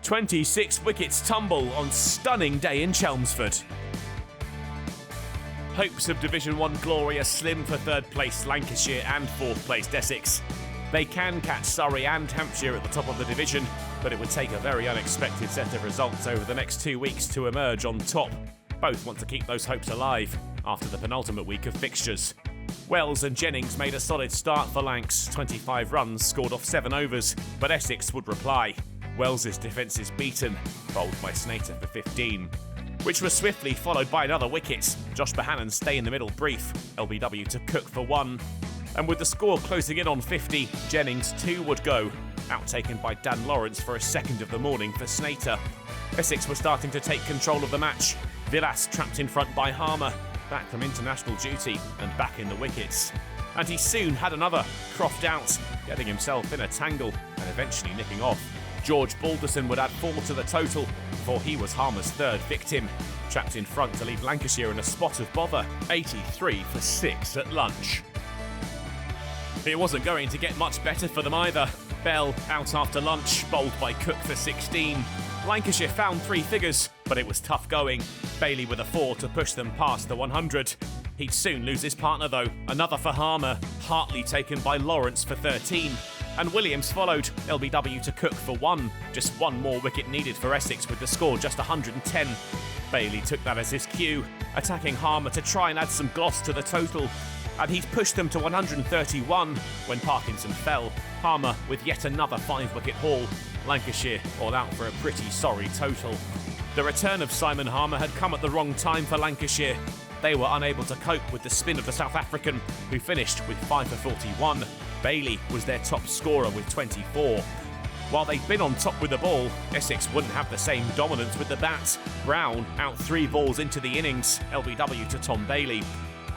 26 wickets tumble on stunning day in Chelmsford. Hopes of Division 1 glory are slim for third place Lancashire and fourth placed Essex. They can catch Surrey and Hampshire at the top of the division, but it would take a very unexpected set of results over the next 2 weeks to emerge on top. Both want to keep those hopes alive after the penultimate week of fixtures. Wells and Jennings made a solid start for Lancs, 25 runs scored off 7 overs, but Essex would reply. Wells's defence is beaten, bowled by Snater for 15. Which was swiftly followed by another wicket. Josh Bohannon's stay in the middle brief, LBW to Cook for 1. And with the score closing in on 50, Jennings 2 would go, outtaken by Dan Lawrence for a second of the morning for Snater. Essex were starting to take control of the match. Villas trapped in front by Harmer, back from international duty and back in the wickets. And he soon had another, Croft out, getting himself in a tangle and eventually nipping off. George Balderson would add 4 to the total before he was Harmer's third victim. Trapped in front to leave Lancashire in a spot of bother, 83 for 6 at lunch. It wasn't going to get much better for them either. Bell out after lunch, bowled by Cook for 16. Lancashire found 3 figures, but it was tough going. Bailey with a 4 to push them past the 100. He'd soon lose his partner though, another for Harmer, Hartley taken by Lawrence for 13. And Williams followed, LBW to Cook for 1. Just 1 more wicket needed for Essex with the score just 110. Bailey took that as his cue, attacking Harmer to try and add some gloss to the total. And he'd pushed them to 131 when Parkinson fell. Harmer with yet another 5-wicket haul. Lancashire all out for a pretty sorry total. The return of Simon Harmer had come at the wrong time for Lancashire. They were unable to cope with the spin of the South African, who finished with 5 for 41. Bailey was their top scorer with 24. While they'd been on top with the ball, Essex wouldn't have the same dominance with the bat. Brown out 3 balls into the innings, LBW to Tom Bailey.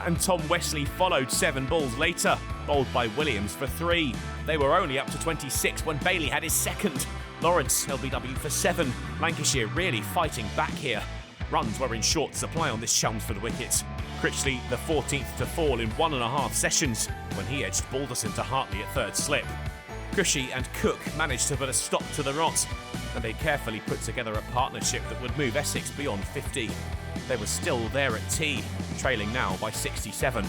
And Tom Wesley followed 7 balls later, bowled by Williams for 3. They were only up to 26 when Bailey had his second. Lawrence, LBW for 7. Lancashire really fighting back here. Runs were in short supply on this Chelmsford wicket. Critchley the 14th to fall in 1.5 sessions when he edged Balderson to Hartley at third slip. Cushy and Cook managed to put a stop to the rot, and they carefully put together a partnership that would move Essex beyond 50. They were still there at tea, trailing now by 67.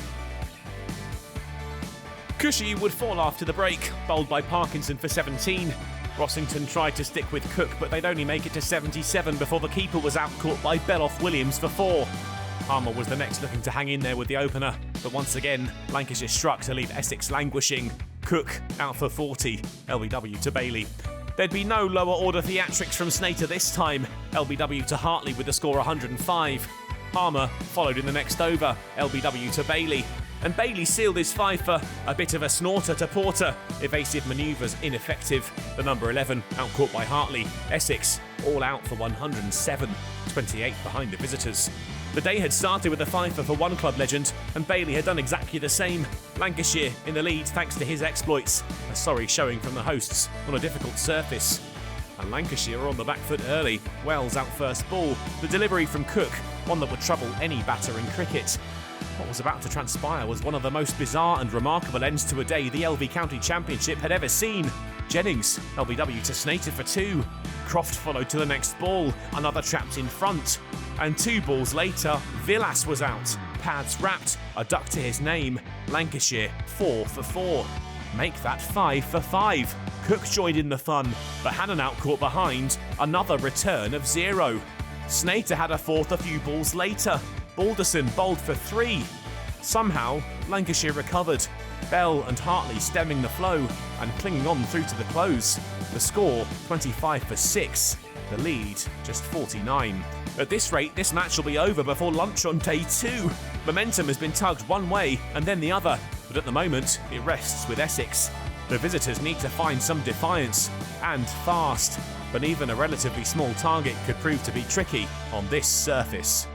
Cushy would fall after the break, bowled by Parkinson for 17. Rossington tried to stick with Cook, but they'd only make it to 77 before the keeper was out-caught by Beloff-Williams for 4. Harmer was the next looking to hang in there with the opener, but once again, Lancashire struck to leave Essex languishing. Cook out for 40, LBW to Bailey. There'd be no lower order theatrics from Snater this time, LBW to Hartley with the score 105. Harmer followed in the next over, LBW to Bailey. And Bailey sealed his 5 for a bit of a snorter to Porter. Evasive manoeuvres ineffective. The number 11 out-caught by Hartley. Essex all out for 107, 28 behind the visitors. The day had started with a 5 for one club legend, and Bailey had done exactly the same. Lancashire in the lead thanks to his exploits. A sorry showing from the hosts on a difficult surface. And Lancashire are on the back foot early. Wells out first ball. The delivery from Cook, one that would trouble any batter in cricket. What was about to transpire was one of the most bizarre and remarkable ends to a day the LV County Championship had ever seen. Jennings, LBW to Snater for 2. Croft followed to the next ball, another trapped in front. And 2 balls later, Villas was out. Pads wrapped, a duck to his name. Lancashire 4 for 4. Make that 5 for 5. Cook joined in the fun, but Hannon out caught behind. Another return of 0. Snater had a 4th a few balls later. Balderson bowled for 3. Somehow, Lancashire recovered. Bell and Hartley stemming the flow and clinging on through to the close. The score, 25 for 6. The lead, just 49. At this rate, this match will be over before lunch on day 2. Momentum has been tugged one way and then the other, but at the moment, it rests with Essex. The visitors need to find some defiance, and fast. But even a relatively small target could prove to be tricky on this surface.